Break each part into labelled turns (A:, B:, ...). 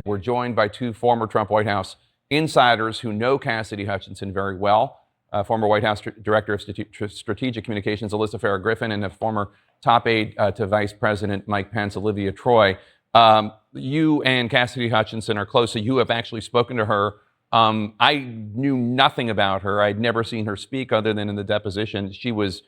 A: We're joined by two former Trump White House insiders who know Cassidy Hutchinson very well. Former White House Director of Strategic Communications, Alyssa Farah-Griffin, and a former top aide to Vice President Mike Pence, Olivia Troy. You and Cassidy Hutchinson are close, so you have actually spoken to her. I knew nothing about her. I'd never seen her speak other than in the deposition. She was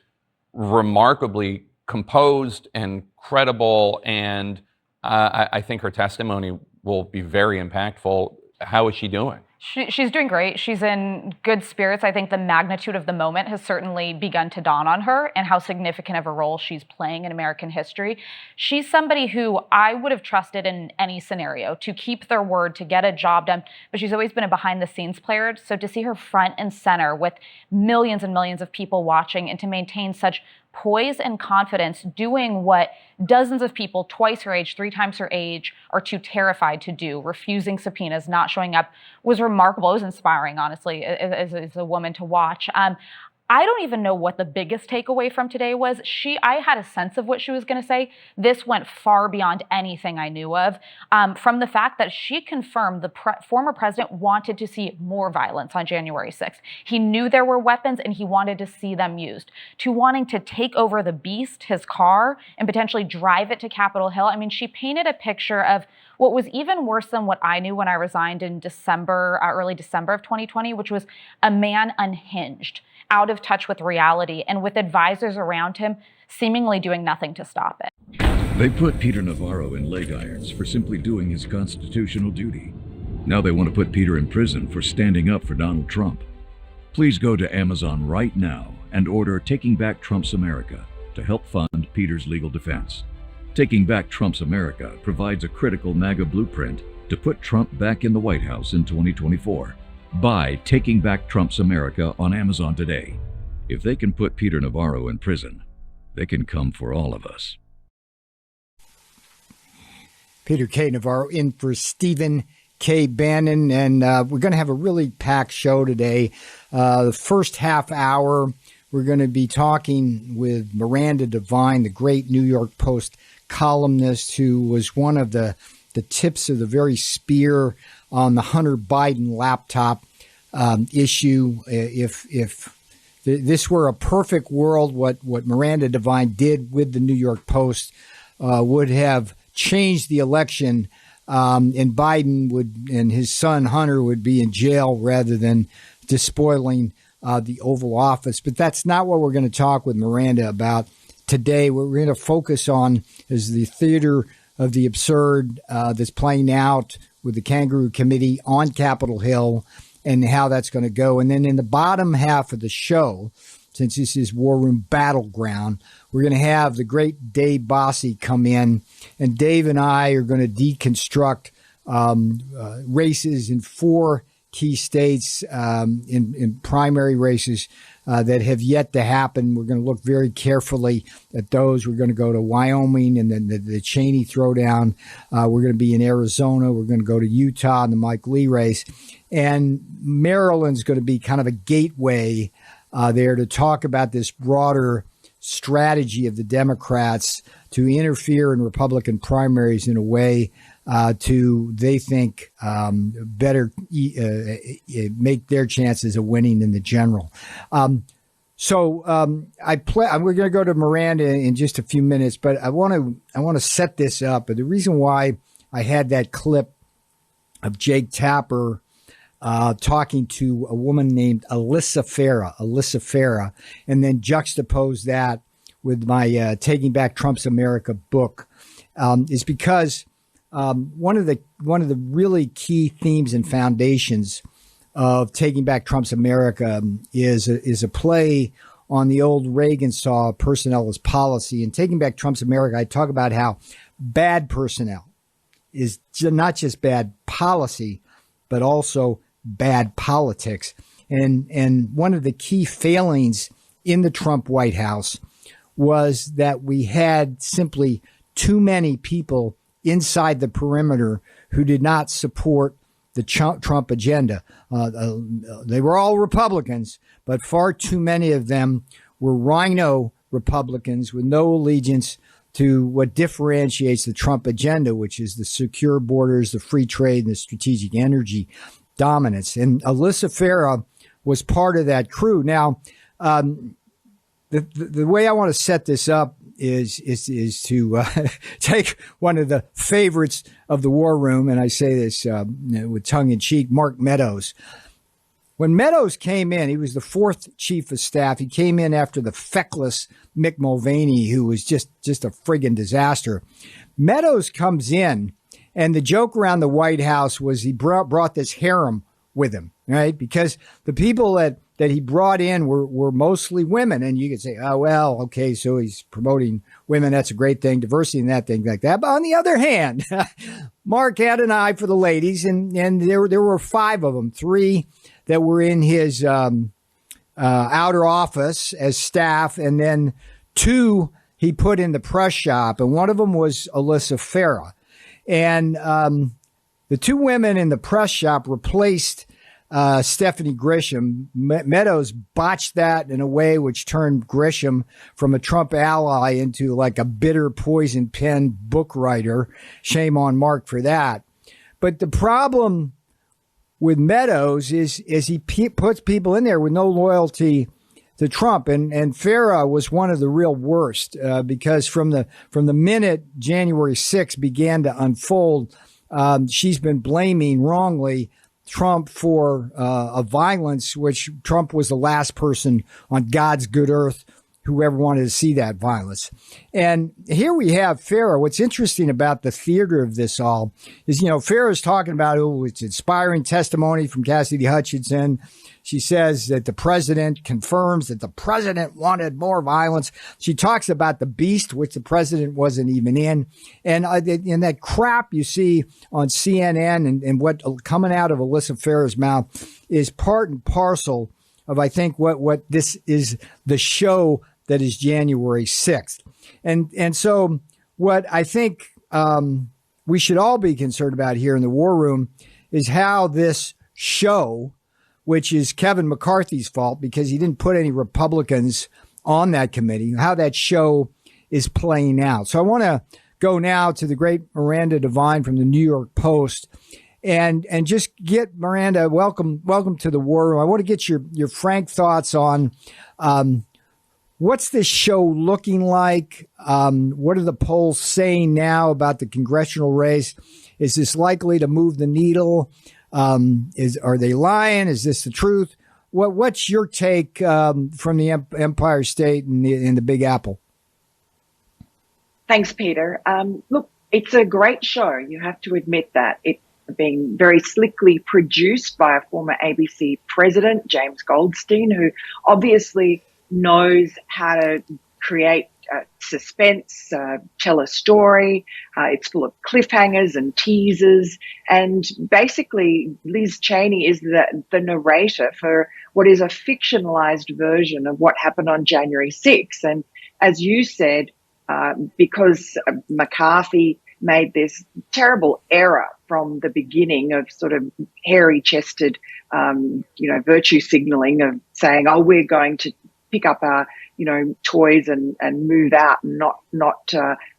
A: remarkably composed and credible, and I think her testimony will be very impactful. How is she doing?
B: She's doing great. She's in good spirits. I think the magnitude of the moment has certainly begun to dawn on her and how significant of a role she's playing in American history. She's somebody who I would have trusted in any scenario to keep their word, to get a job done, but she's always been a behind-the-scenes player. So to see her front and center with millions and millions of people watching and to maintain such poise and confidence doing what dozens of people twice her age, three times her age are too terrified to do, refusing subpoenas, not showing up, was remarkable. It was inspiring, honestly, as a woman to watch. I don't even know what the biggest takeaway from today was. I had a sense of what she was going to say. This went far beyond anything I knew of. From the fact that she confirmed the former president wanted to see more violence on January 6th. He knew there were weapons and he wanted to see them used. To wanting to take over the beast, his car, and potentially drive it to Capitol Hill. I mean, she painted a picture of what was even worse than what I knew when I resigned in early December of 2020, which was a man unhinged, out of touch with reality, and with advisors around him seemingly doing nothing to stop it.
C: They put Peter Navarro in leg irons for simply doing his constitutional duty. Now they want to put Peter in prison for standing up for Donald Trump. Please go to Amazon right now and order Taking Back Trump's America to help fund Peter's legal defense. Taking Back Trump's America provides a critical MAGA blueprint to put Trump back in the White House in 2024. Buy Taking Back Trump's America on Amazon today. If they can put Peter Navarro in prison, they can come for all of us.
D: Peter K. Navarro in for Stephen K. Bannon, and we're going to have a really packed show today. The first half hour, we're going to be talking with Miranda Devine, the great New York Post columnist who was one of the tips of the very spear on the Hunter Biden laptop issue. If this were a perfect world, what Miranda Devine did with the New York Post would have changed the election, and Biden and his son Hunter would be in jail rather than despoiling the Oval Office. But that's not what we're going to talk with Miranda about today. What we're going to focus on is the theater of the absurd that's playing out with the Kangaroo Committee on Capitol Hill and how that's going to go. And then in the bottom half of the show, since this is War Room Battleground, we're going to have the great Dave Bossie come in, and Dave and I are going to deconstruct races in 4 key states, in primary races that have yet to happen. We're going to look very carefully at those. We're going to go to Wyoming and then the Cheney throwdown. We're going to be in Arizona. We're going to go to Utah in the Mike Lee race. And Maryland's going to be kind of a gateway there to talk about this broader strategy of the Democrats to interfere in Republican primaries in a way to, they think, better make their chances of winning in the general. We're going to go to Miranda in just a few minutes, but I want to set this up. But the reason why I had that clip of Jake Tapper talking to a woman named Alyssa Farah, and then juxtapose that with my Taking Back Trump's America book, is because one of the really key themes and foundations of Taking Back Trump's America is a play on the old Reagan saw personnel as policy. And Taking Back Trump's America, I talk about how bad personnel is not just bad policy, but also bad politics. And one of the key failings in the Trump White House was that we had simply too many people inside the perimeter who did not support the Trump agenda. They were all Republicans, but far too many of them were rhino Republicans with no allegiance to what differentiates the Trump agenda, which is the secure borders, the free trade, and the strategic energy dominance. And Alyssa Farah was part of that crew. Now, the way I want to set this up is to take one of the favorites of the war room, and I say this with tongue in cheek, Mark Meadows. When Meadows came in, he was the fourth chief of staff. He came in after the feckless Mick Mulvaney, who was just a friggin' disaster. Meadows comes in, and the joke around the White House was he brought this harem with him, right? Because the people that he brought in were mostly women. And you could say, oh, well, okay, so he's promoting women. That's a great thing, diversity and that thing like that. But on the other hand, Mark had an eye for the ladies, and there were 5 of them, 3 that were in his outer office as staff, and then 2 he put in the press shop, and one of them was Alyssa Farah. And the 2 women in the press shop replaced Stephanie Grisham. Meadows botched that in a way which turned Grisham from a Trump ally into like a bitter poison pen book writer. Shame on Mark for that. But the problem with Meadows is he puts people in there with no loyalty to Trump, and Farah was one of the real worst because from the minute January 6th began to unfold, she's been blaming wrongly Trump for a violence which Trump was the last person on God's good earth who ever wanted to see that violence. And here we have Farah. What's interesting about the theater of this all is, Farah's talking about, it's inspiring testimony from Cassidy Hutchinson. She says that the president confirms that the president wanted more violence. She talks about the beast, which the president wasn't even in. And that crap you see on CNN and what coming out of Alyssa Farah's mouth is part and parcel of, I think, what this is, the show that is January 6th. And so what I think we should all be concerned about here in the war room is how this show, which is Kevin McCarthy's fault because he didn't put any Republicans on that committee, how that show is playing out. So I want to go now to the great Miranda Devine from the New York Post and just get, Miranda, welcome to the war room. I want to get your frank thoughts on what's this show looking like? What are the polls saying now about the congressional race? Is this likely to move the needle? Are they lying? Is this the truth? What's your take from the Empire State and the Big Apple?
E: Thanks, Peter. Look, it's a great show. You have to admit that. It's being very slickly produced by a former ABC president, James Goldstein, who obviously knows how to create suspense, tell a story. It's full of cliffhangers and teasers. And basically, Liz Cheney is the narrator for what is a fictionalized version of what happened on January 6th. And as you said, because McCarthy made this terrible error from the beginning of sort of hairy-chested, virtue signaling of saying, oh, we're going to pick up our, toys and move out and not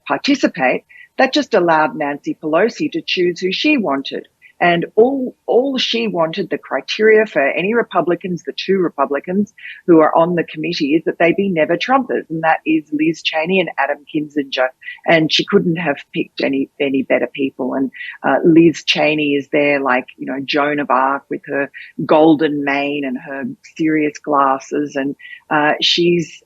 E: participate, that just allowed Nancy Pelosi to choose who she wanted. And all she wanted, the criteria for any Republicans, the 2 Republicans who are on the committee, is that they be never Trumpers, and that is Liz Cheney and Adam Kinzinger. And she couldn't have picked any better people. And Liz Cheney is there like, Joan of Arc with her golden mane and her serious glasses. And she's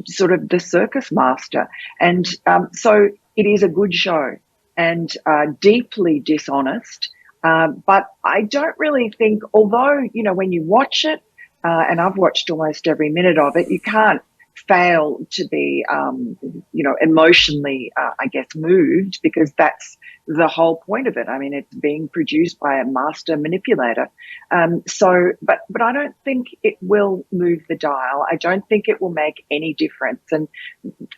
E: sort of the circus master. And so it is a good show. And deeply dishonest. But I don't really think, although, when you watch it, and I've watched almost every minute of it, you can't fail to be, emotionally, moved, because that's the whole point of it. I mean, it's being produced by a master manipulator. But I don't think it will move the dial. I don't think it will make any difference. And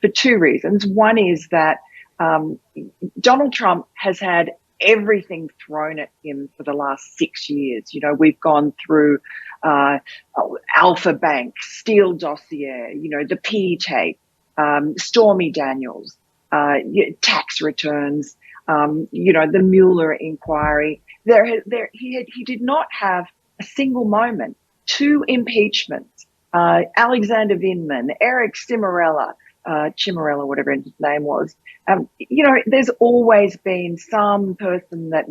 E: for 2 reasons. One is that Donald Trump has had everything thrown at him for the last 6 years. We've gone through Alpha Bank, Steele dossier, the P tape, Stormy Daniels, tax returns, the Mueller inquiry. He did not have a single moment. 2 impeachments, Alexander Vindman, Eric Cimarella, whatever his name was. There's always been some person that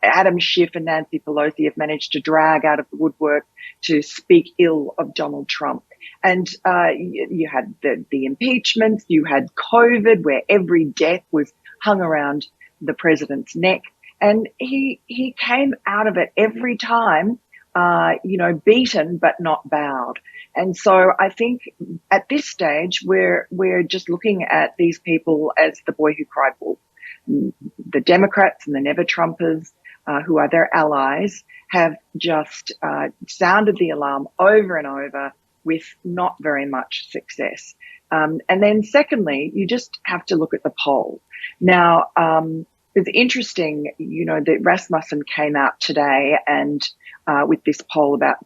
E: Adam Schiff and Nancy Pelosi have managed to drag out of the woodwork to speak ill of Donald Trump. And you had the impeachments, you had COVID, where every death was hung around the president's neck. And he came out of it every time, beaten but not bowed. And so I think at this stage, we're just looking at these people as the boy who cried wolf. The Democrats and the never-Trumpers, who are their allies, have just sounded the alarm over and over with not very much success. And then secondly, you just have to look at the poll. Now, it's interesting, that Rasmussen came out today and with this poll about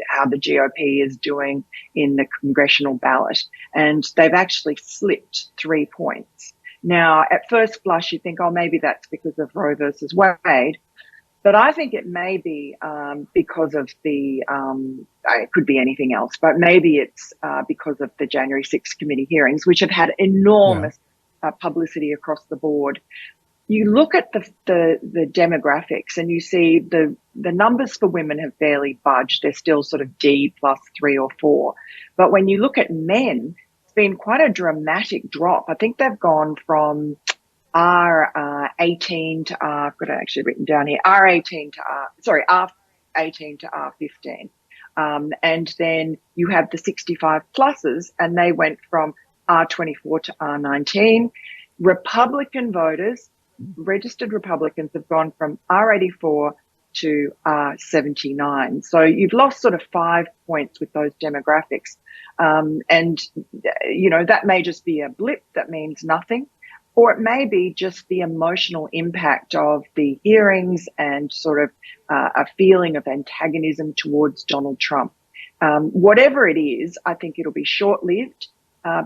E: how the GOP is doing in the congressional ballot, and they've actually slipped 3 points. Now, at first blush, you think, oh, maybe that's because of Roe versus Wade. But I think it may be because of it could be anything else, but maybe it's because of the January 6th committee hearings, which have had enormous publicity across the board. You look at the demographics and you see the numbers for women have barely budged. They're still sort of D plus 3 or 4. But when you look at men, it's been quite a dramatic drop. I think they've gone from R18 to I've got it actually written down here, R18 to R15. And then you have the 65 pluses, and they went from R24 to R19. Republican voters, registered Republicans, have gone from R84 to R79. So you've lost sort of 5 points with those demographics. That may just be a blip that means nothing, or it may be just the emotional impact of the hearings and sort of a feeling of antagonism towards Donald Trump. Whatever it is, I think it'll be short-lived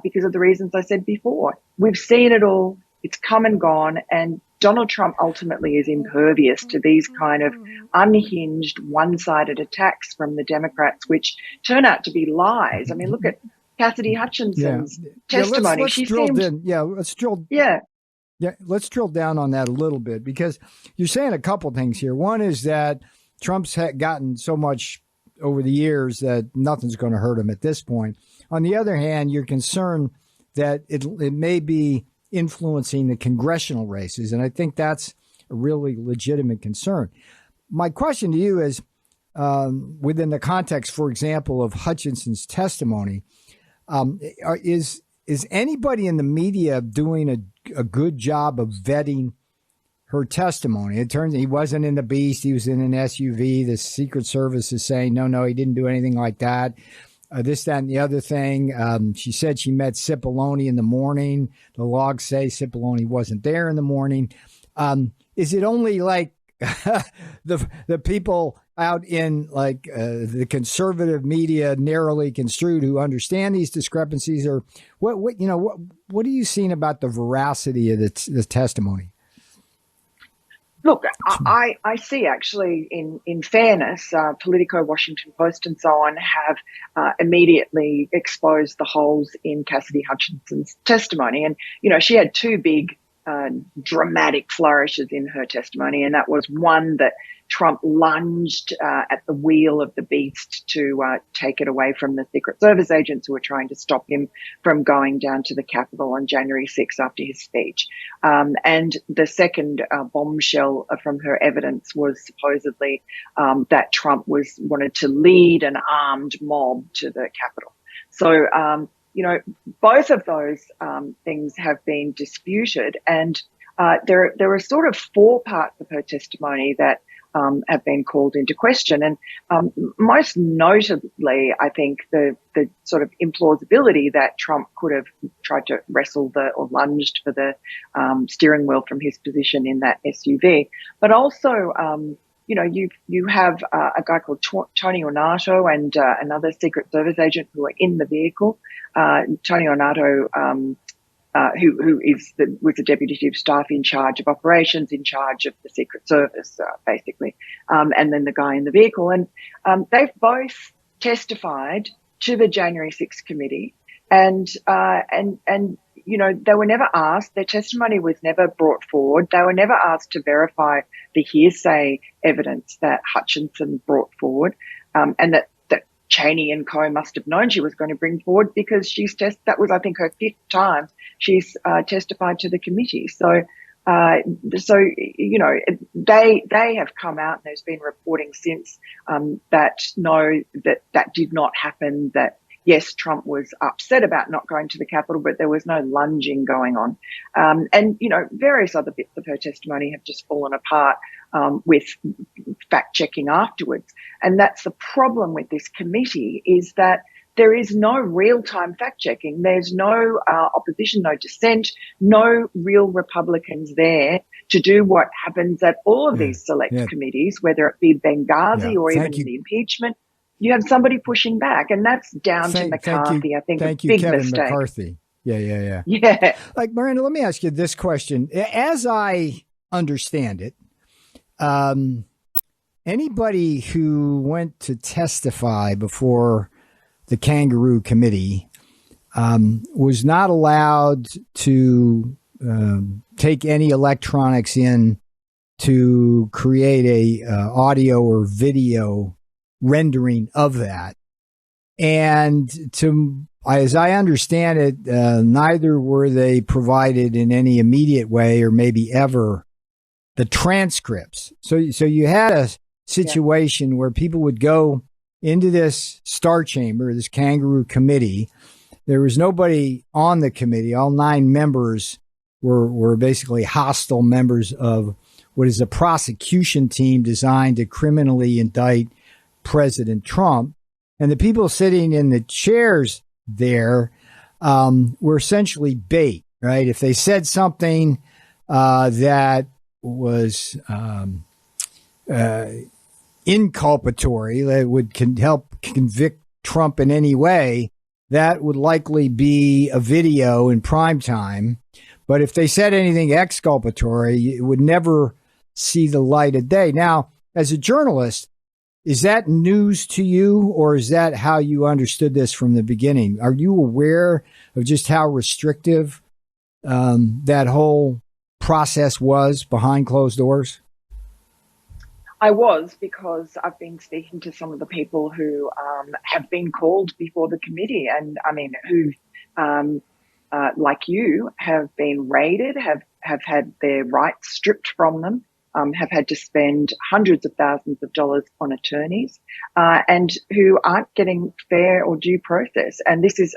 E: because of the reasons I said before. We've seen it all. It's come and gone, and Donald Trump ultimately is impervious to these kind of unhinged, one-sided attacks from the Democrats, which turn out to be lies. I mean, look at Cassidy Hutchinson's testimony.
D: Let's drill down on that a little bit, because you're saying a couple things here. One is that Trump's gotten so much over the years that nothing's going to hurt him at this point. On the other hand, you're concerned that it may be influencing the congressional races, and I think that's a really legitimate concern. My question to you is, within the context, for example, of Hutchinson's testimony, is anybody in the media doing a good job of vetting her testimony? It turns out he wasn't in the Beast. He was in an SUV. The Secret Service is saying, no, he didn't do anything like that. This, that, and the other thing. She said she met Cipollone in the morning. The logs say Cipollone wasn't there in the morning. Is it only like the people out in the conservative media, narrowly construed, who understand these discrepancies, or what are you seeing about the veracity of the testimony?
E: Look, I see actually, in fairness, Politico, Washington Post and so on have immediately exposed the holes in Cassidy Hutchinson's testimony. And, she had 2 big dramatic flourishes in her testimony. And that was one, that Trump lunged at the wheel of the Beast to take it away from the Secret Service agents who were trying to stop him from going down to the Capitol on January 6th after his speech. And the second bombshell from her evidence was supposedly that Trump wanted to lead an armed mob to the Capitol. So, both of those things have been disputed, and there are sort of 4 parts of her testimony that have been called into question. And most notably, I think the sort of implausibility that Trump could have tried to wrestle or lunged for the steering wheel from his position in that SUV. But also, you have a guy called Tony Ornato and another Secret Service agent who are in the vehicle. Tony Ornato, who was the deputy chief of staff in charge of operations, in charge of the Secret Service, basically, and then the guy in the vehicle, and they've both testified to the January 6th committee, and they were never asked. Their testimony was never brought forward. They were never asked to verify the hearsay evidence that Hutchinson brought forward, and that Cheney and co must have known she was going to bring forward, because that was, I think, her 5th time she's testified to the committee. So they have come out, and there's been reporting since that did not happen. That yes, Trump was upset about not going to the Capitol, but there was no lunging going on. And various other bits of her testimony have just fallen apart with fact checking afterwards. And that's the problem with this committee, is that there is no real-time fact-checking. There's no opposition, no dissent, no real Republicans there to do what happens at all of these select committees, whether it be Benghazi or even the impeachment. You have somebody pushing back, and that's down to McCarthy, I think,
D: Thank
E: a
D: you,
E: big
D: Kevin
E: mistake.
D: McCarthy. Yeah.
E: Yeah.
D: Like, Miranda, let me ask you this question. As I understand it, anybody who went to testify before the Kangaroo Committee was not allowed to take any electronics in to create a audio or video rendering of that. And as I understand it, neither were they provided in any immediate way, or maybe ever, the transcripts. So you had a situation where people would go into this Star Chamber, this Kangaroo Committee. There was nobody on the committee. All 9 members were basically hostile members of what is a prosecution team designed to criminally indict President Trump. And the people sitting in the chairs there were essentially bait, right? If they said something that was inculpatory, that would help convict Trump in any way, that would likely be a video in prime time. But if they said anything exculpatory, it would never see the light of day. Now, as a journalist, is that news to you, or is that how you understood this from the beginning? Are you aware of just how restrictive that whole process was behind closed doors?
E: I was, because I've been speaking to some of the people who have been called before the committee, and I mean, who, like you, have been raided, have had their rights stripped from them, have had to spend hundreds of thousands of dollars on attorneys, and who aren't getting fair or due process. And this is,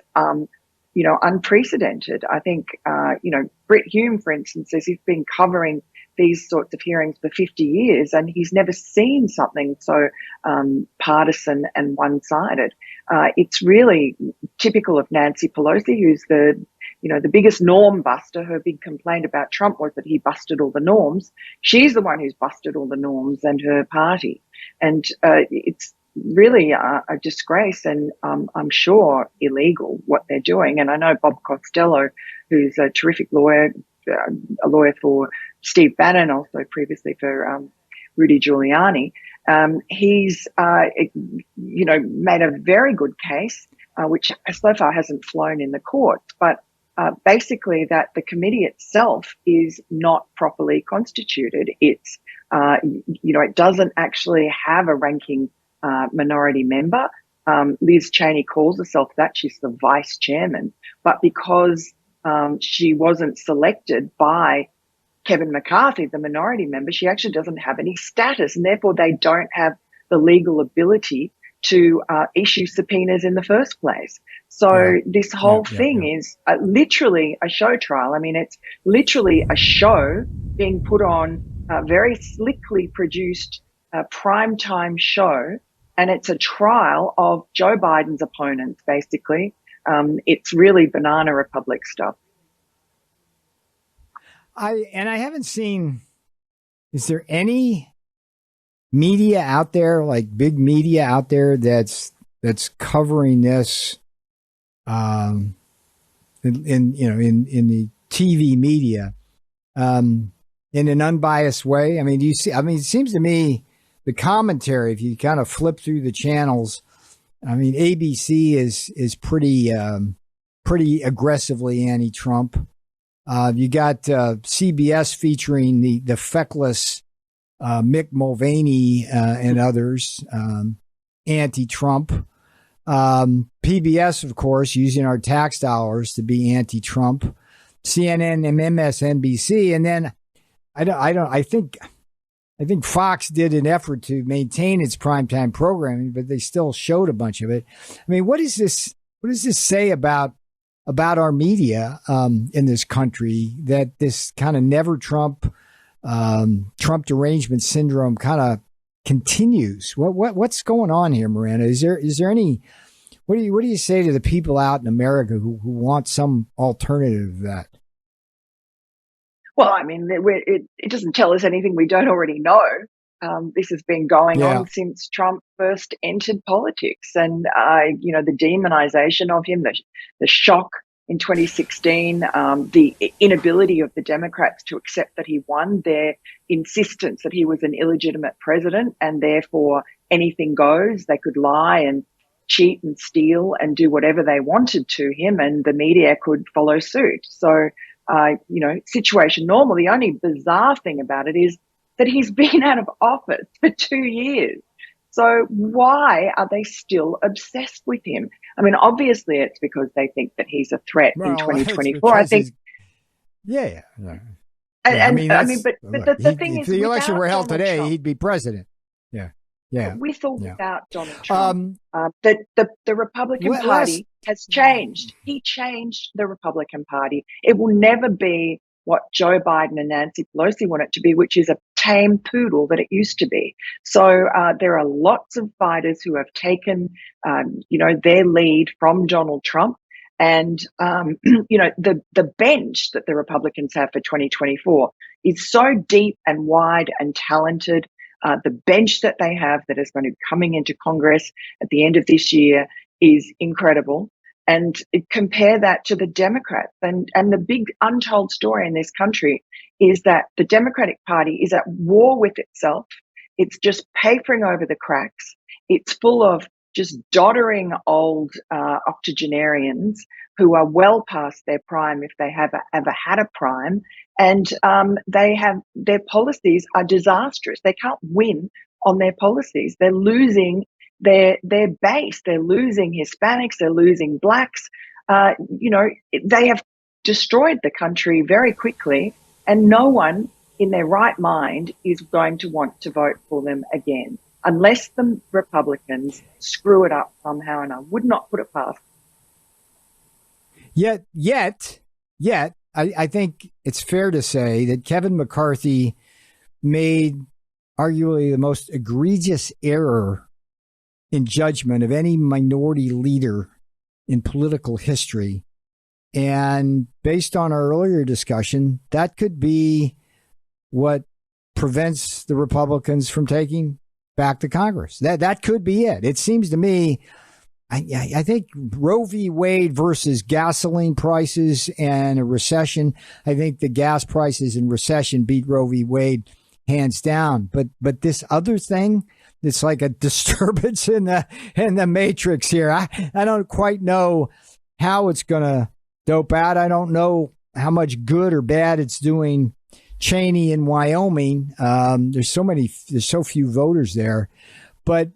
E: unprecedented. I think, Britt Hume, for instance, says he's been covering these sorts of hearings for 50 years, and he's never seen something so partisan and one-sided. It's really typical of Nancy Pelosi, who's the biggest norm buster. Her big complaint about Trump was that he busted all the norms. She's the one who's busted all the norms, and her party. And it's really a disgrace, and I'm sure illegal what they're doing. And I know Bob Costello, who's a terrific lawyer, a lawyer for Steve Bannon, also previously for Rudy Giuliani. He's made a very good case, which so far hasn't flown in the courts, but basically that the committee itself is not properly constituted. It's it doesn't actually have a ranking minority member. Liz Cheney calls herself that. She's the vice chairman, but because she wasn't selected by Kevin McCarthy, the minority member, she actually doesn't have any status, and therefore they don't have the legal ability to issue subpoenas in the first place. So this whole thing is literally a show trial. I mean, it's literally a show being put on, a very slickly produced primetime show, and it's a trial of Joe Biden's opponents, basically. It's really banana republic stuff.
D: I haven't seen, is there any media out there, like big media out there that's covering this in the TV media in an unbiased way? I mean, do you see? I mean, it seems to me the commentary, if you kind of flip through the channels, I mean, ABC is pretty aggressively anti-Trump. You got CBS featuring the feckless Mick Mulvaney and others, anti-Trump. PBS, of course, using our tax dollars to be anti-Trump. CNN and MSNBC, and then I think Fox did an effort to maintain its primetime programming, but they still showed a bunch of it. I mean, what does this say about our media in this country, that this kind of never Trump derangement syndrome kind of continues? What's going on here, Miranda? Is there any? What do you say to the people out in America who want some alternative to that?
E: Well, I mean, it doesn't tell us anything we don't already know. This has been going on since Trump first entered politics, and the demonization of him, the shock in 2016, the inability of the Democrats to accept that he won, their insistence that he was an illegitimate president and therefore anything goes. They could lie and cheat and steal and do whatever they wanted to him, and the media could follow suit. So, situation normal. The only bizarre thing about it is that he's been out of office for 2 years. So why are they still obsessed with him? I mean, obviously it's because they think that he's a threat in 2024. I think.
D: Yeah.
E: But
D: the
E: the thing is,
D: if the election were held today,
E: Trump,
D: he'd be president. Yeah.
E: With or without Donald Trump, the Republican Party has changed. He changed the Republican Party. It will never be what Joe Biden and Nancy Pelosi want it to be, which is a tame poodle that it used to be. So there are lots of fighters who have taken, their lead from Donald Trump. And, the bench that the Republicans have for 2024 is so deep and wide and talented. The bench that they have that is going to be coming into Congress at the end of this year is incredible. And compare that to the Democrats. And the big untold story in this country is that the Democratic Party is at war with itself. It's just papering over the cracks. It's full of just doddering old octogenarians who are well past their prime, if they have ever had a prime. And their policies are disastrous. They can't win on their policies. They're losing their base. They're losing Hispanics. They're losing blacks. They have destroyed the country very quickly, and no one in their right mind is going to want to vote for them again, unless the Republicans screw it up somehow, and I would not put it past.
D: Yet, I think it's fair to say that Kevin McCarthy made arguably the most egregious error in judgment of any minority leader in political history. And based on our earlier discussion, that could be what prevents the Republicans from taking back to Congress. That could be it. It seems to me, I think Roe v. Wade versus gasoline prices and a recession, I think the gas prices in recession beat Roe v. Wade hands down. But this other thing, it's like a disturbance in the matrix here. I don't quite know how it's going to dope out. I don't know how much good or bad it's doing Cheney in Wyoming. There's so few voters there. But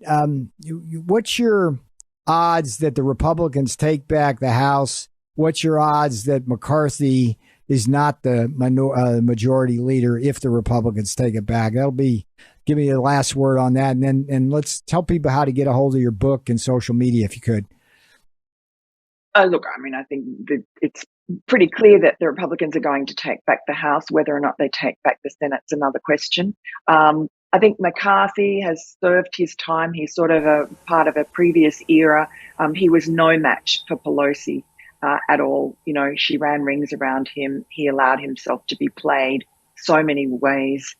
D: what's your odds that the Republicans take back the House? What's your odds that McCarthy is not the majority leader if the Republicans take it back? Give me the last word on that, and let's tell people how to get a hold of your book and social media if you could.
E: Look, I mean, I think that it's pretty clear that the Republicans are going to take back the House. Whether or not they take back the Senate's another question. I think McCarthy has served his time. He's sort of a part of a previous era. He was no match for Pelosi at all. She ran rings around him. He allowed himself to be played so many ways.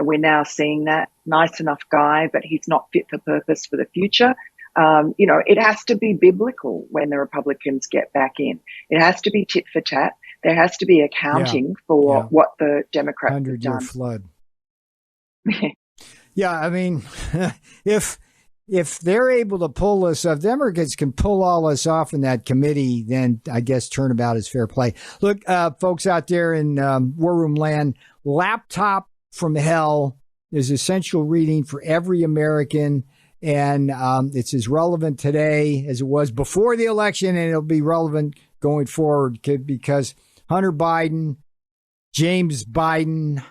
E: We're now seeing that. Nice enough guy, but he's not fit for purpose for the future. It has to be biblical when the Republicans get back in. It has to be tit for tat. There has to be accounting for what the Democrats have done.
D: 100-year flood. Yeah, I mean, if they're able to pull this off, Democrats can pull all this off in that committee, then I guess turnabout is fair play. Look, folks out there in War Room Land, Laptop from Hell is essential reading for every American. And it's as relevant today as it was before the election, and it'll be relevant going forward because Hunter Biden, James Biden,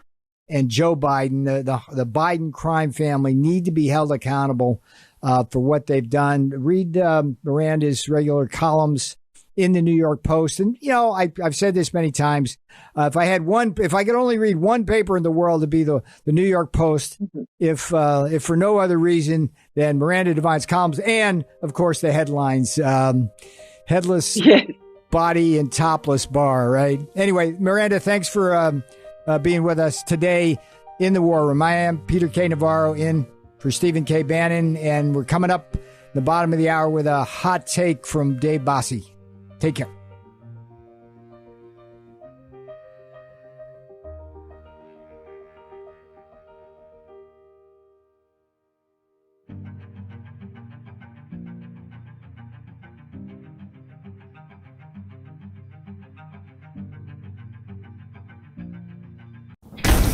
D: and Joe Biden, the Biden crime family, need to be held accountable for what they've done. Read Miranda's regular columns in the New York Post. And, I've said this many times. If I could only read one paper in the world, it'd be the New York Post. If for no other reason than Miranda Devine's columns and, of course, the headlines, headless body and topless bar, right? Anyway, Miranda, thanks for being with us today in the War Room. I am Peter K. Navarro in for Stephen K. Bannon, and we're coming up the bottom of the hour with a hot take from Dave Bossie. Take care.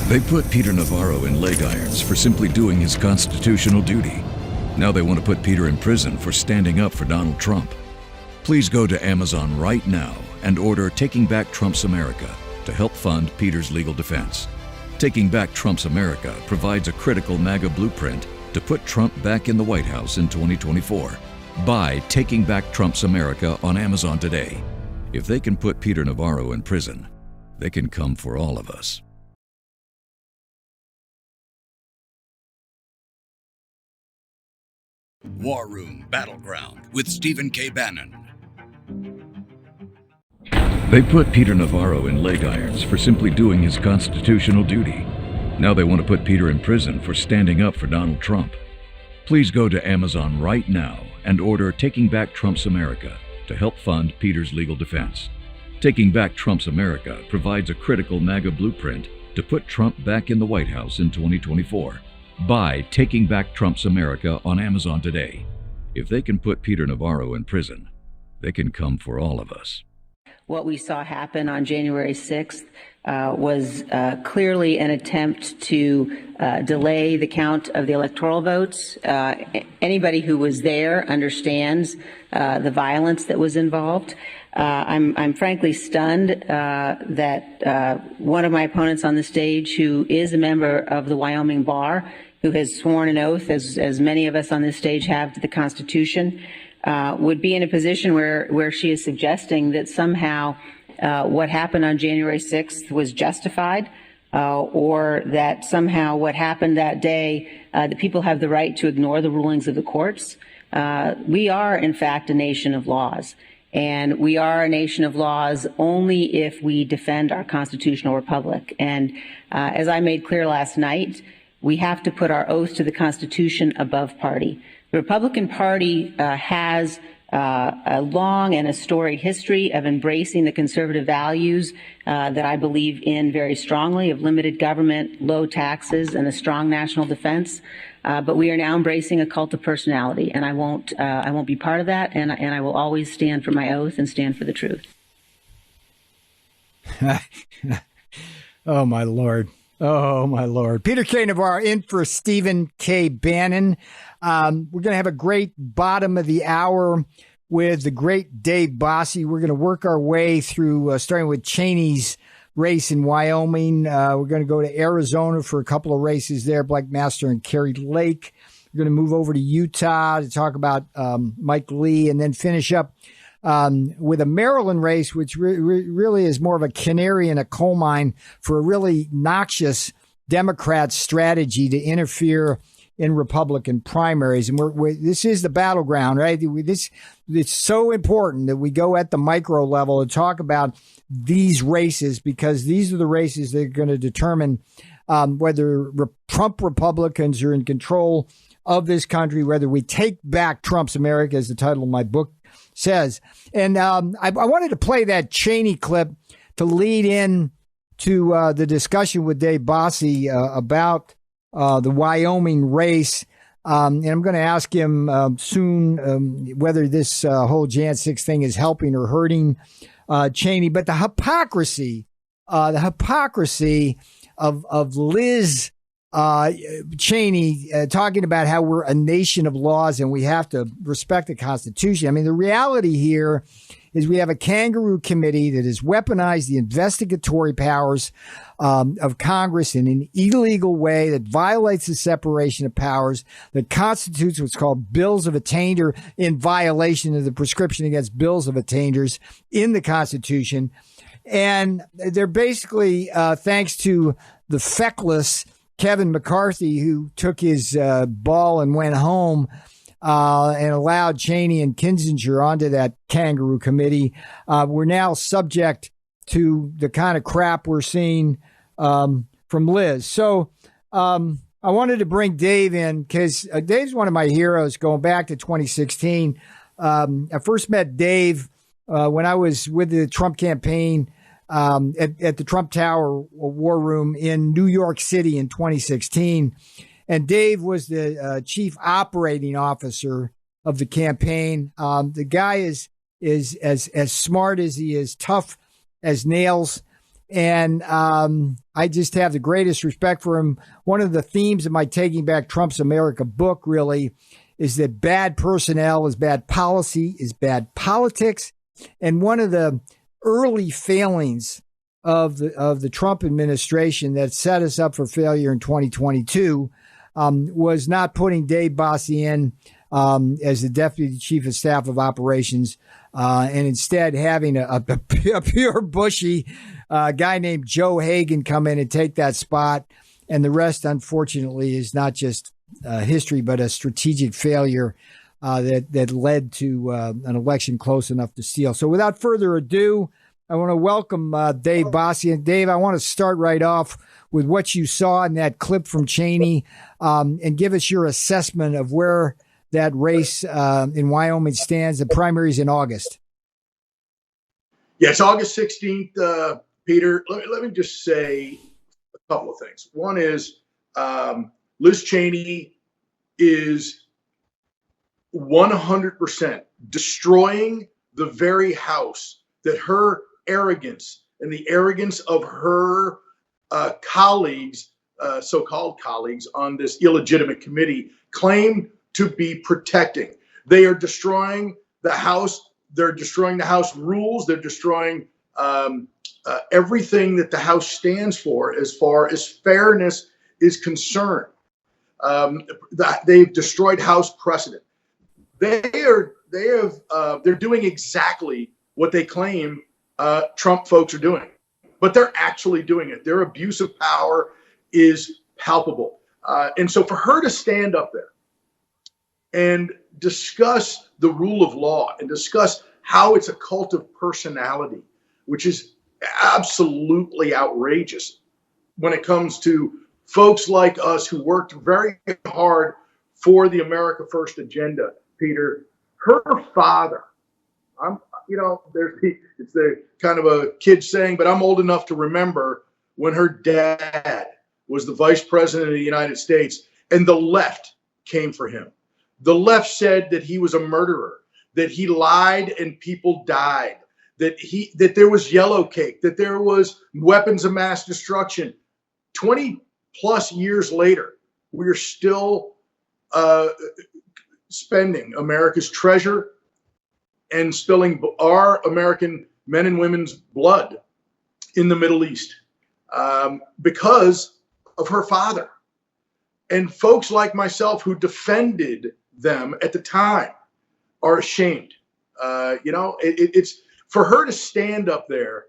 C: They put Peter Navarro in leg irons for simply doing his constitutional duty. Now they want to put Peter in prison for standing up for Donald Trump. Please go to Amazon right now and order Taking Back Trump's America to help fund Peter's legal defense. Taking Back Trump's America provides a critical MAGA blueprint to put Trump back in the White House in 2024. Buy Taking Back Trump's America on Amazon today. If they can put Peter Navarro in prison, they can come for all of us. War Room Battleground with Stephen K. Bannon. They put Peter Navarro in leg irons for simply doing his constitutional duty. Now they want to put Peter in prison for standing up for Donald Trump. Please go to Amazon right now and order Taking Back Trump's America to help fund Peter's legal defense. Taking Back Trump's America provides a critical MAGA blueprint to put Trump back in the White House in 2024. Buy Taking Back Trump's America on Amazon today. If they can put Peter Navarro in prison, they can come for all of us.
F: What we saw happen on January 6th was clearly an attempt to delay the count of the electoral votes. Anybody who was there understands the violence that was involved. I'm frankly stunned that one of my opponents on the stage, who is a member of the Wyoming Bar, who has sworn an oath, as many of us on this stage have, to the Constitution, would be in a position where she is suggesting that somehow what happened on January 6th was justified, or that somehow what happened that day, the people have the right to ignore the rulings of the courts. We are, in fact, a nation of laws. And we are a nation of laws only if we defend our constitutional republic. And as I made clear last night, we have to put our oath to the Constitution above party. The Republican Party has a long and a storied history of embracing the conservative values that I believe in very strongly, of limited government, low taxes, and a strong national defense. But we are now embracing a cult of personality, and I won't be part of that, and I will always stand for my oath and stand for the truth.
D: Oh, my Lord. Oh, my Lord. Peter K. Navarro in for Stephen K. Bannon. We're going to have a great bottom of the hour with the great Dave Bossie. We're going to work our way through, starting with Cheney's race in Wyoming. We're going to go to Arizona for a couple of races there, Blake Master and Kerry Lake. We're going to move over to Utah to talk about Mike Lee, and then finish up with a Maryland race, which really is more of a canary in a coal mine for a really noxious Democrat strategy to interfere in Republican primaries. And this is the battleground, right? It's so important that we go at the micro level and talk about these races, because these are the races that are going to determine whether Trump Republicans are in control of this country, whether we take back Trump's America, as the title of my book says. And I wanted to play that Cheney clip to lead in to the discussion with Dave Bossie about the Wyoming race. And I'm going to ask him soon whether this whole Jan 6 thing is helping or hurting Cheney. But the hypocrisy of Liz Cheney talking about how we're a nation of laws and we have to respect the Constitution. I mean, the reality here is we have a kangaroo committee that has weaponized the investigatory powers of Congress in an illegal way that violates the separation of powers, that constitutes what's called bills of attainder in violation of the prescription against bills of attainders in the Constitution. And they're basically, thanks to the feckless Kevin McCarthy, who took his ball and went home and allowed Cheney and Kinzinger onto that kangaroo committee, we're now subject to the kind of crap we're seeing from Liz. So I wanted to bring Dave in because Dave's one of my heroes going back to 2016. I first met Dave when I was with the Trump campaign at the Trump Tower War Room in New York City in 2016. And Dave was the chief operating officer of the campaign. The guy is as smart as he is tough as nails. And I just have the greatest respect for him. One of the themes of my Taking Back Trump's America book really is that bad personnel is bad policy, is bad politics. And one of the early failings of the Trump administration that set us up for failure in 2022 was not putting Dave Bossie in as the deputy chief of staff of operations, and instead having a pure Bushy guy named Joe Hagan come in and take that spot. And the rest, unfortunately, is not just history, but a strategic failure that led to an election close enough to steal. So without further ado, I want to welcome Dave Bossie. And Dave, I want to start right off with what you saw in that clip from Cheney and give us your assessment of where that race in Wyoming stands. The primary's in August.
G: Yeah, it's August 16th, Peter. Let me just say a couple of things. One is Liz Cheney is 100% destroying the very house that her arrogance and the arrogance of her colleagues, so-called colleagues on this illegitimate committee, claim to be protecting. They are destroying the House. They're destroying the House rules. They're destroying everything that the House stands for as far as fairness is concerned. They've destroyed House precedent. They're doing exactly what they claim Trump folks are doing, but they're actually doing it. Their abuse of power is palpable. And so for her to stand up there and discuss the rule of law and discuss how it's a cult of personality, which is absolutely outrageous when it comes to folks like us who worked very hard for the America First agenda, Peter. Her father, it's the kind of a kid saying, but I'm old enough to remember when her dad was the vice president of the United States and the left came for him. The left said that he was a murderer, that he lied and people died, that there was yellow cake, that there was weapons of mass destruction. 20 plus years later, we're still spending America's treasure and spilling our American men and women's blood in the Middle East because of her father. And folks like myself who defended them at the time are ashamed. It's for her to stand up there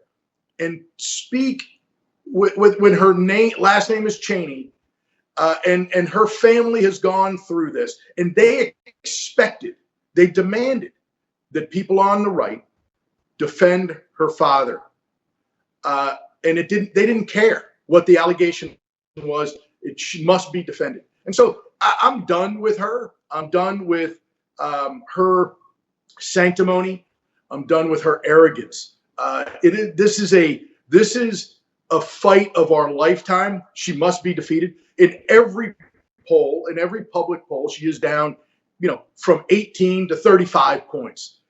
G: and speak when her last name is Cheney, and her family has gone through this, and they demanded that people on the right defend her father, and they didn't care what the allegations was she must be defended. And so I'm done with her. I'm done with her sanctimony. I'm done with her arrogance. This is a fight of our lifetime. She must be defeated. In every poll, in every public poll, she is down, from 18 to 35 points.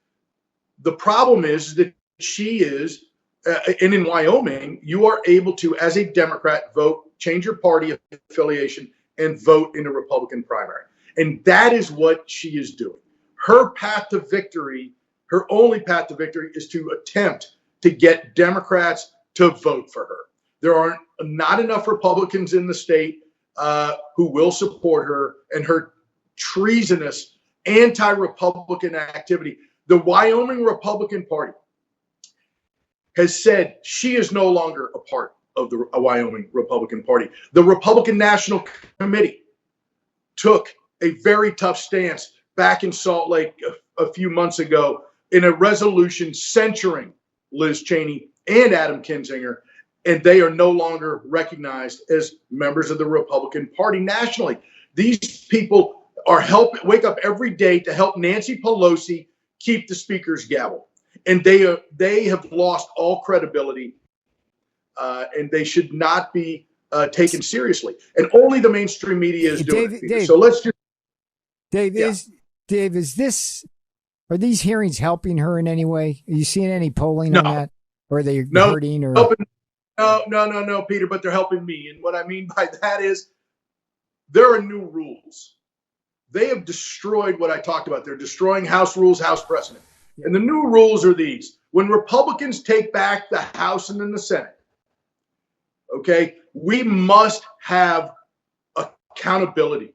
G: The problem is that she is, and in Wyoming, you are able to, as a Democrat, change your party affiliation and vote in a Republican primary. And that is what she is doing. Her path to victory, her only path to victory, is to attempt to get Democrats to vote for her. There are not enough Republicans in the state who will support her and her treasonous anti-Republican activity. The Wyoming Republican Party has said she is no longer a part of the Wyoming Republican Party. The Republican National Committee took a very tough stance back in Salt Lake a few months ago in a resolution censuring Liz Cheney and Adam Kinzinger, and they are no longer recognized as members of the Republican Party nationally. These people wake up every day to help Nancy Pelosi keep the speaker's gavel, and they have lost all credibility, and they should not be taken seriously. And only the mainstream media is doing it.
D: Dave,
G: so let's just.
D: Dave, are these hearings helping her in any way? Are you seeing any polling on that? Or are they hurting her?
G: No, Peter, but they're helping me. And what I mean by that is there are new rules. They have destroyed what I talked about. They're destroying House rules, House precedent. Yeah. And the new rules are these. When Republicans take back the House and then the Senate, okay, we must have accountability.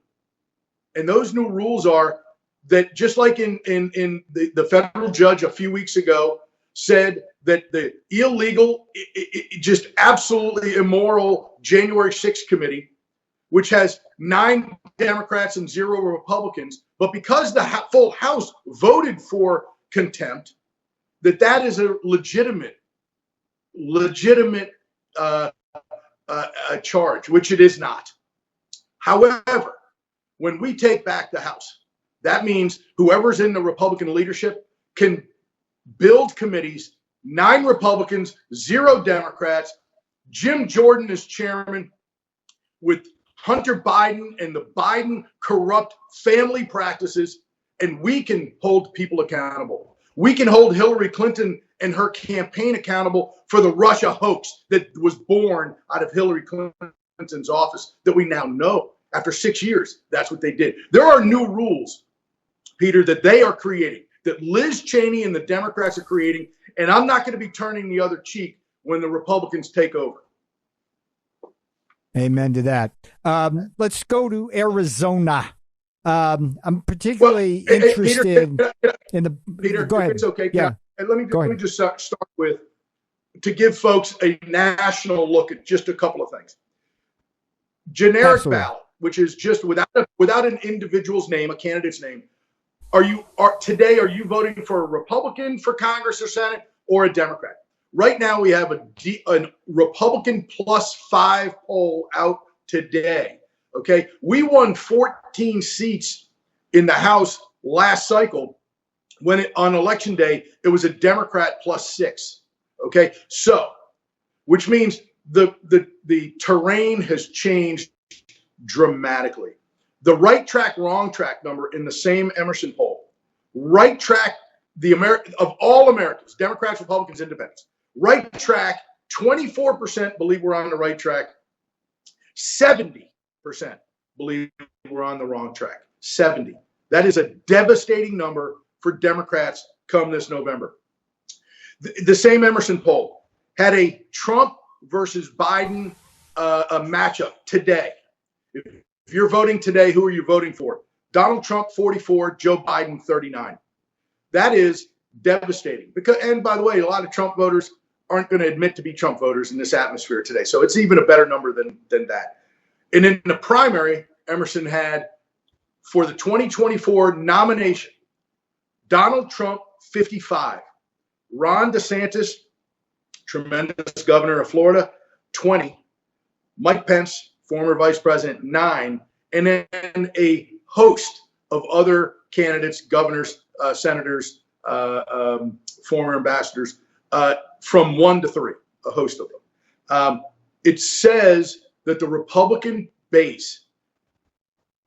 G: And those new rules are that, just like in the federal judge a few weeks ago said that the illegal, just absolutely immoral January 6th committee, which has 9 Democrats and 0 Republicans, but because the full House voted for contempt, that is a legitimate charge, which it is not. However, when we take back the House, that means whoever's in the Republican leadership can build committees, 9 Republicans, 0 Democrats. Jim Jordan is chairman with Hunter Biden and the Biden corrupt family practices, and we can hold people accountable. We can hold Hillary Clinton and her campaign accountable for the Russia hoax that was born out of Hillary Clinton's office that we now know. After 6 years, that's what they did. There are new rules, Peter, that they are creating, that Liz Cheney and the Democrats are creating, and I'm not going to be turning the other cheek when the Republicans take over.
D: Amen to that. Let's go to Arizona. I'm particularly interested in the.
G: Peter,
D: go ahead.
G: If it's okay.
D: Yeah.
G: Let me just start with, to give folks a national look at just a couple of things. Generic ballot, which is just without an individual's name, a candidate's name. Are you voting for a Republican for Congress or Senate or a Democrat? Right now, we have a Republican +5 poll out today. Okay, we won 14 seats in the House last cycle. When on election day, it was a Democrat +6. Okay, so which means the terrain has changed dramatically. The right track, wrong track number in the same Emerson poll. Right track, of all Americans, Democrats, Republicans, Independents. Right track, 24% believe we're on the right track. 70% believe we're on the wrong track. 70. That is a devastating number for Democrats come this November. The same Emerson poll had a Trump versus Biden a matchup today. If you're voting today, who are you voting for? Donald Trump, 44, Joe Biden, 39. That is devastating. And by the way, a lot of Trump voters aren't going to admit to be Trump voters in this atmosphere today. So it's even a better number than that. And in the primary, Emerson had, for the 2024 nomination, Donald Trump, 55. Ron DeSantis, tremendous governor of Florida, 20. Mike Pence, former Vice President 9, and then a host of other candidates, governors, senators, former ambassadors, from 1 to 3, a host of them. It says that the Republican base,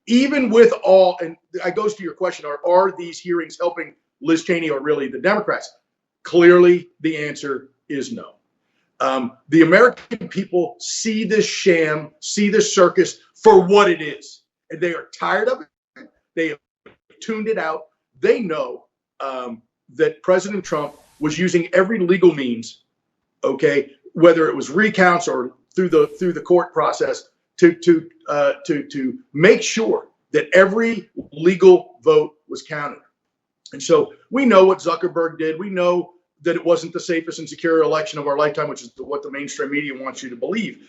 G: even with all, and it goes to your question, are these hearings helping Liz Cheney or really the Democrats? Clearly, the answer is no. The American people see this sham, see this circus for what it is. And they are tired of it. They have tuned it out. They know that President Trump was using every legal means, okay, whether it was recounts or through the court process, to make sure that every legal vote was counted. And so we know what Zuckerberg did. We know that it wasn't the safest and secure election of our lifetime, which is what the mainstream media wants you to believe.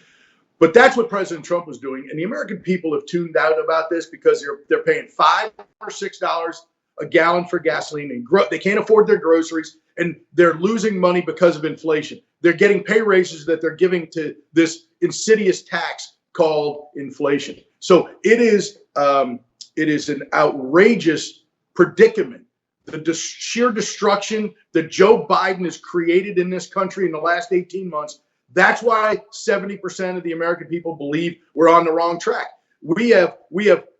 G: But that's what President Trump was doing. And the American people have tuned out about this because they're paying $5 or $6 a gallon for gasoline, and they can't afford their groceries, and they're losing money because of inflation. They're getting pay raises that they're giving to this insidious tax called inflation. So it is an outrageous predicament. The sheer destruction that Joe Biden has created in this country in the last 18 months. That's why 70% of the American people believe we're on the wrong track. We have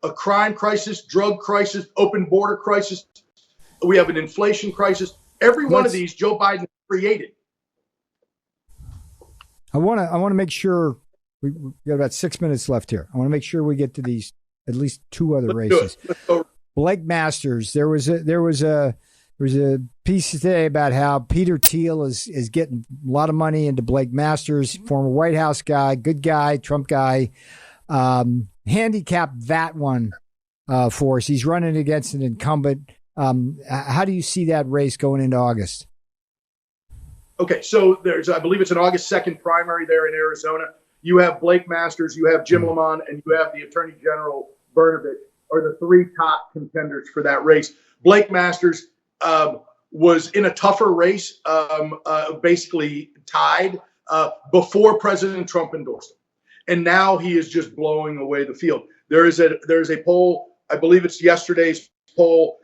G: a crime crisis, drug crisis, open border crisis. We have an inflation crisis. Every one of these Joe Biden created.
D: I want to make sure we got about 6 minutes left here. I want to make sure we get to these at least 2 other races. Blake Masters, there was a piece today about how Peter Thiel is getting a lot of money into Blake Masters, former White House guy, good guy, Trump guy. Handicap that one for us. He's running against an incumbent. How do you see that race going into August?
G: Okay, so I believe it's an August 2nd primary there in Arizona. You have Blake Masters, you have Jim Lamont, and you have the Attorney General Brnovich are the 3 top contenders for that race. Blake Masters was in a tougher race, basically tied before President Trump endorsed him. And now he is just blowing away the field. There's a poll, I believe it's yesterday's poll,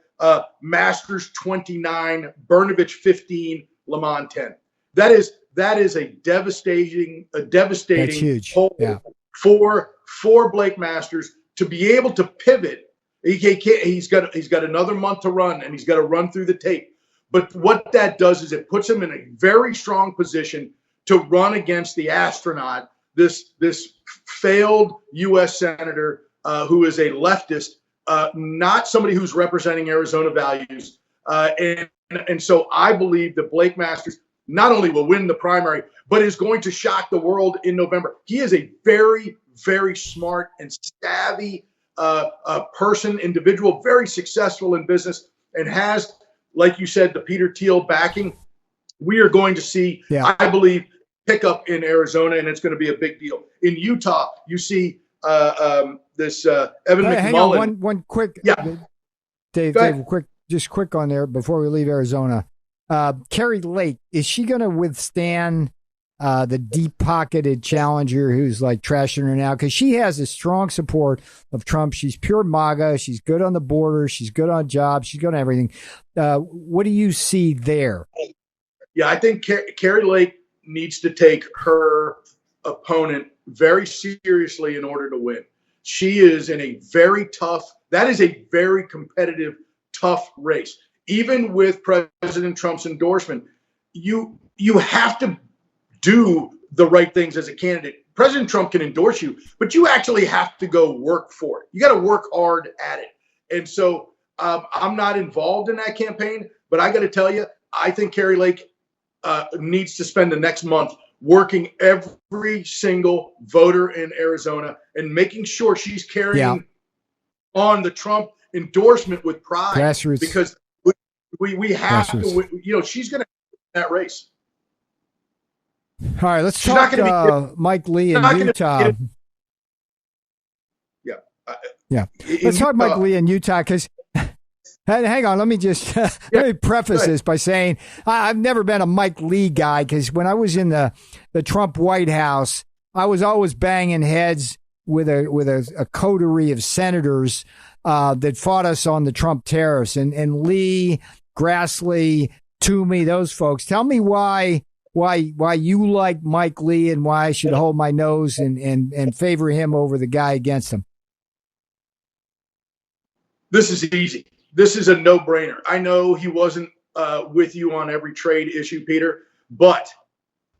G: Masters 29, Brnovich 15, Lamont 10. That is a devastating poll for Blake Masters to be able to pivot. He's got another month to run, and he's got to run through the tape. But what that does is it puts him in a very strong position to run against the astronaut, this failed U.S. senator who is a leftist, not somebody who's representing Arizona values. And so I believe that Blake Masters not only will win the primary, but is going to shock the world in November. He is a very, very smart and savvy individual, very successful in business, and has, like you said, the Peter Thiel backing. We are going to see, I believe, pickup in Arizona, and it's going to be a big deal. In Utah, you see this Evan McMullen.
D: Hang on, one quick, Dave, quick on there before we leave Arizona. Carrie Lake, is she going to withstand the deep-pocketed challenger who's like trashing her now? Because she has a strong support of Trump. She's pure MAGA. She's good on the border. She's good on jobs. She's good on everything. What do you see there?
G: Yeah, I think Carrie Lake needs to take her opponent very seriously in order to win. She is in a very competitive, tough race. Even with President Trump's endorsement, you have to do the right things as a candidate. President Trump can endorse you, but you actually have to go work for it. You got to work hard at it. And so I'm not involved in that campaign, but I got to tell you, I think Carrie Lake needs to spend the next month working every single voter in Arizona and making sure she's carrying on the Trump endorsement with pride.
D: Grassroots.
G: Because we have to, she's going to win that race.
D: All right, let's talk Mike Lee in Utah. Let's talk Mike Lee in Utah because, hang on, let me just let me preface this by saying I've never been a Mike Lee guy because when I was in the Trump White House, I was always banging heads a coterie of senators that fought us on the Trump tariffs, and Lee, Grassley, Toomey, those folks. Tell me why you like Mike Lee and why I should hold my nose and favor him over the guy against him.
G: This is easy. This is a no-brainer. I know he wasn't with you on every trade issue, Peter, but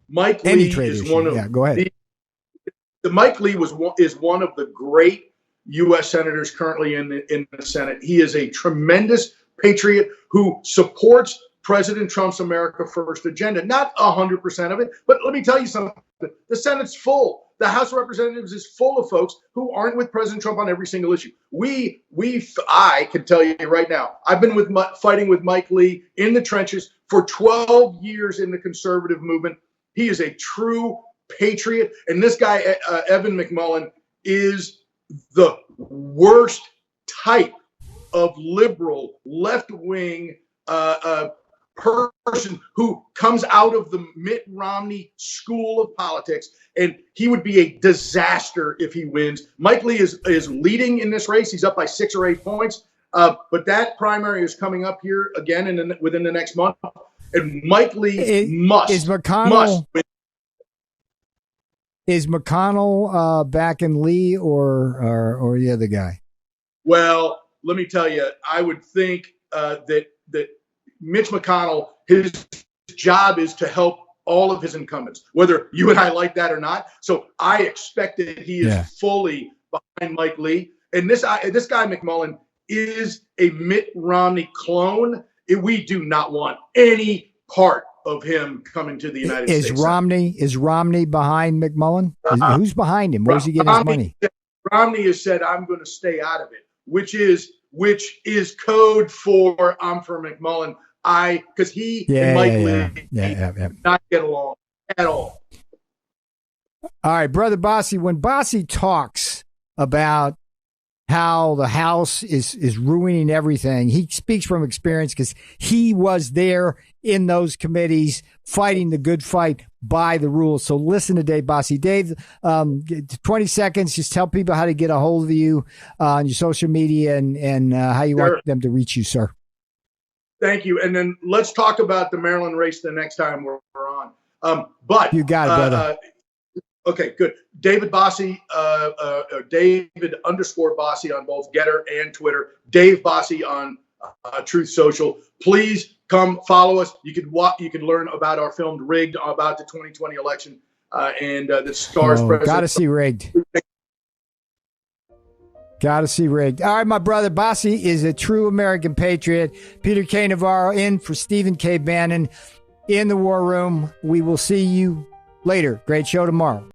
G: Mike Lee is one of
D: go ahead.
G: The Mike Lee is one of the great U.S. senators currently in the Senate. He is a tremendous patriot who supports President Trump's America First agenda. Not 100% of it, but let me tell you something. The Senate's full. The House of Representatives is full of folks who aren't with President Trump on every single issue. I can tell you right now, I've been fighting with Mike Lee in the trenches for 12 years in the conservative movement. He is a true patriot. And this guy, Evan McMullin, is the worst type of liberal, left-wing person who comes out of the Mitt Romney school of politics, and he would be a disaster if he wins. Mike Lee is leading in this race. He's up by 6 or 8 points, but that primary is coming up here again within the next month, and Mike Lee must win.
D: Is McConnell backing Lee or the other guy?
G: Well, let me tell you, I would think that Mitch McConnell, his job is to help all of his incumbents, whether you and I like that or not. So I expect that he is fully behind Mike Lee. And this guy, McMullin, is a Mitt Romney clone. We do not want any part of him coming to the United States.
D: Is Romney behind McMullin? Who's behind him? Where's he getting his money?
G: Romney has said, I'm going to stay out of it, which is code for I'm for McMullin. Because he and Mike Lee not get along at all.
D: All right, Brother Bossie, when Bossie talks about how the House is ruining everything, he speaks from experience because he was there in those committees fighting the good fight by the rules. So listen to Dave Bossie. Dave, 20 seconds, just tell people how to get a hold of you on your social media and how you want them to reach you, sir.
G: Thank you. And then let's talk about the Maryland race the next time we're on. But
D: you got it, brother.
G: Okay, good. David Bossie, David _Bossie on both Getter and Twitter. Dave Bossie on Truth Social. Please come follow us. You can learn about our film Rigged, about the 2020 election, and that stars President.
D: Gotta see Rigged. Got to see Rigged. All right, my brother Bossie is a true American patriot. Peter K. Navarro in for Stephen K. Bannon in the War Room. We will see you later. Great show tomorrow.